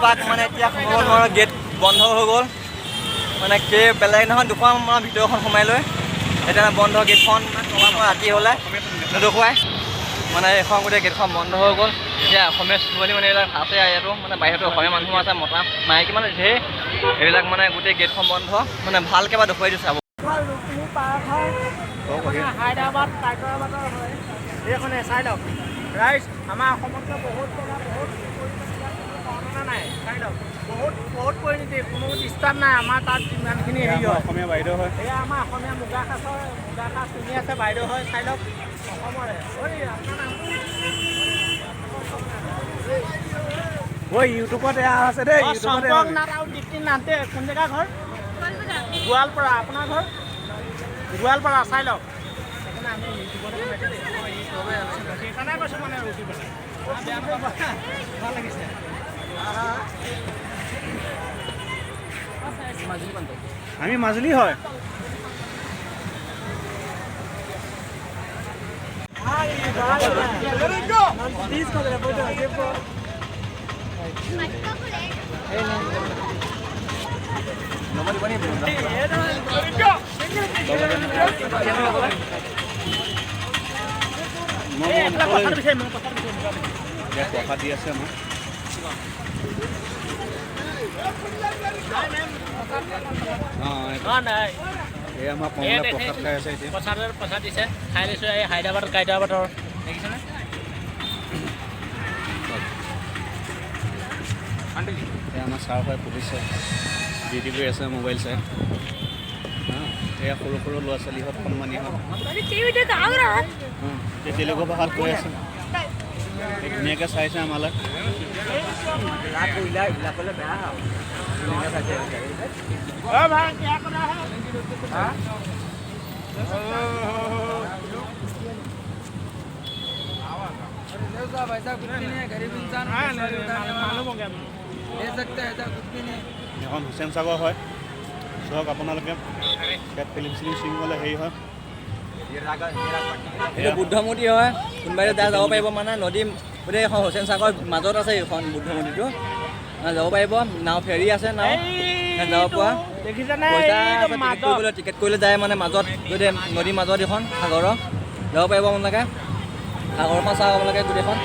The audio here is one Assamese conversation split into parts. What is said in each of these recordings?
পাক মানে এতিয়া সোমাব নোৱাৰা গেট বন্ধ হৈ গ'ল মানে বেলেগ নহয় দুখন মানে ভিতৰখন সোমাই লৈ এতিয়া বন্ধ গেটখন ৰাতি হ'লে নেদেখুৱাই মানে এখন গোটেই গেটখন বন্ধ হৈ গ'ল এতিয়া অসমীয়া ছোৱালী মানে এইবিলাক আছে ইয়াতো মানে বাহিৰতো অসমীয়া মানুহ আছে মতা মাইকী মানে ধেৰ এইবিলাক মানে গোটেই গেটখন বন্ধ মানে ভালকৈ বা দেখুৱাই দিছে চাব হায়দৰাবাদ হায়দৰাবাদৰ হয় এইখনে চাই লওক ৰাইজ আমাৰ অসমতকৈ বহুত বৰ্ণনা নাই চাই লওক বহুত পৰিণতি কোনো ডিষ্টাৰ্ব নাই আমাৰ তাত যিমানখিনি হেৰি হয় অসমীয়া বাইদেউ হয় এয়া আমাৰ অসমীয়া মুগা সাজ চিনি আছে বাইদেউ হয় চাই লওক অসমৰে ঐ ইউটিউবত এয়া আছে দেই নাথ আৰু দীপ্তি নাথ দে কোন জেগা ঘৰ গোৱালপাৰা আপোনাৰ ঘৰ গোৱালপাৰা চাই লওক সেইকাৰণে কৈছোঁ মানে ৰখি পেলাই ভাল লাগিছে আমি মাজুলী হয় প্ৰসাদ দি আছে আমাৰ এই আমাৰ প্ৰসাদ খাই আছে এতিয়া প্ৰসাদ দিছে খাই লৈছোঁ এই হায়দৰাবাদৰ দেখিছেনে আমাৰ ছাৰ হয় পুলিচ ডিউটি কৰি আছে মোবাইল চাই এয়া সৰু সৰু ল'ৰা ছোৱালীহঁত সন্মানী হয় তেলেগু ভাষাত কৈ আছে ধুনীয়াকৈ চাইছে আমালৈ এখন হুছেইন সাগৰ হয় চাওক আপোনালোকে ইয়াত ফিল্ম চিলিম হেৰি হয় এইটো বুদ্ধ মন্দিৰ হয় কোনোবাই তাত যাব পাৰিব মানে নদী গোটেই এখন হুছেইন সাগৰ মাজত আছে এইখন বুদ্ধ মন্দিৰটো যাব পাৰিব নাও ফেৰী আছে নাও যাব পৰা পইচা টিকেট কৰিলে যায় মানে মাজত যদি নদীৰ মাজত এখন সাগৰৰ যাব পাৰিব আপোনালোকে সাগৰখন চাওক আপোনালোকে গোটেইখন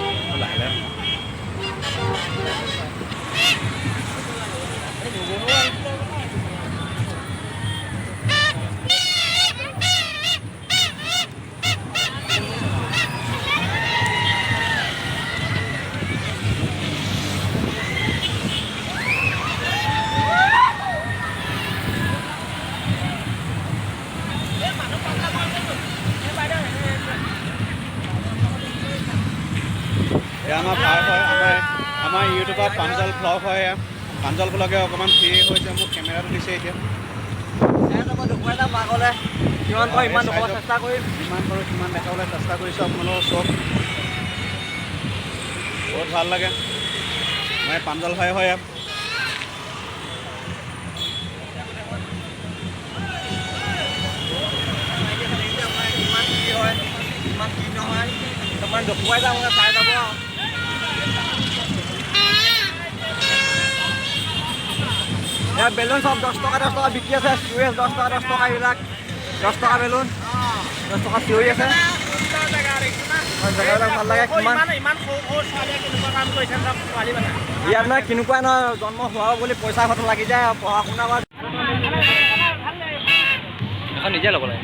আমাৰ ভাই হয় আমাৰ ইউটিউবত প্ৰাঞ্জল ব্লগ হয় প্ৰাঞ্জল ব্লগে অকণমান ফ্ৰী হৈছে মোক কেমেৰাটো দিছে এতিয়া কিমান পাৰোঁ ইমান চেষ্টা কৰিম যিমান পাৰোঁ সিমান দেখাবলৈ চেষ্টা কৰিছোঁ আপোনালোকৰ চব বহুত ভাল লাগে মই প্ৰাঞ্জল ভাই হয় দেখুৱাই যাম চাই যাব বেলুন সব 10 টকা বিক্ৰী আছে চুৱেজ 10 টকা এইবিলাক 10 টকা বেলুন 10 টকা চিঞৰি আছে জেগাবিলাক ভাল লাগে কিমান ইয়াত মানে কেনেকুৱা নহয় জন্ম হোৱা বুলি পইচা ঘৰত লাগি যায় পঢ়া শুনা এখন নিজে ল'ব লাগে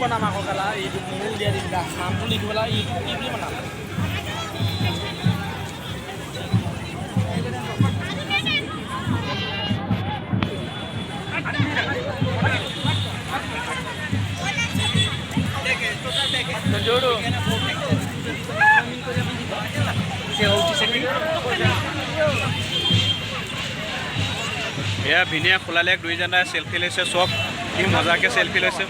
বনাম আকৌ কালা এইটো মোল দিয়া দিলা নামটো লিখিবলৈ ই বুলি বনাম এয়া ভিনিয়া খোলালে দুইজনাই চেল্ফি লৈছে চব কি মজাকৈ চেল্ফি লৈছে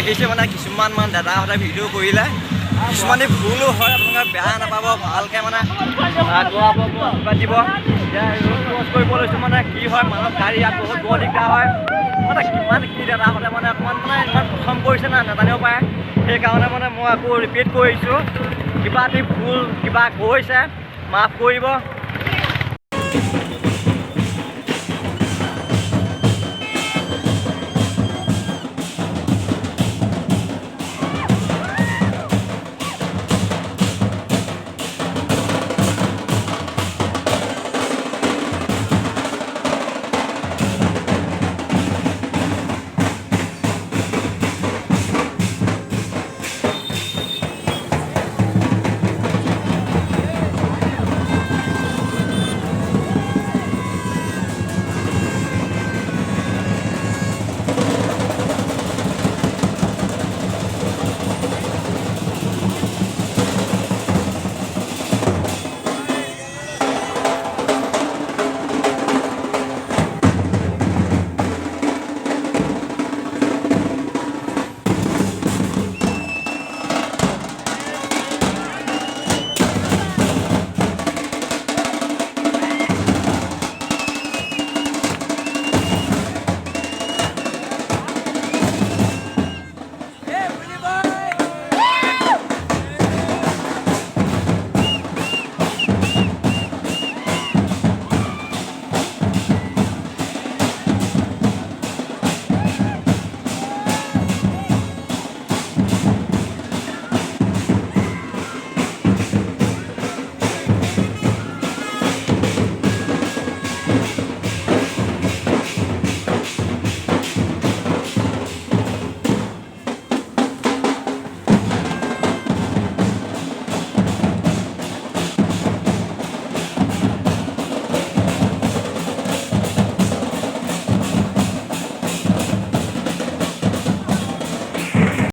দেখিছোঁ মানে কিছুমান মানে দাদাহঁতে ভিডিঅ' কৰিলে কিছুমানে ভুলো হয়, আপোনালোকে বেয়া নাপাব, ভালকৈ মানে আগুৱাব দিব। এতিয়া ক্ৰছ কৰিব লৈছোঁ মানে কি হয়, মানুহ গাড়ী ইয়াত বহুত বৰ দিগদাৰ হয়। মানে কিমান কি দাদাহঁতে মানে অকণমান মানে ইমান প্ৰথম কৰিছে না নাজানিব পাৰে, সেইকাৰণে মানে মই আকৌ ৰিপিট কৰিছোঁ। কিবা এটি ভুল কিবা কৈছে মাফ কৰিব।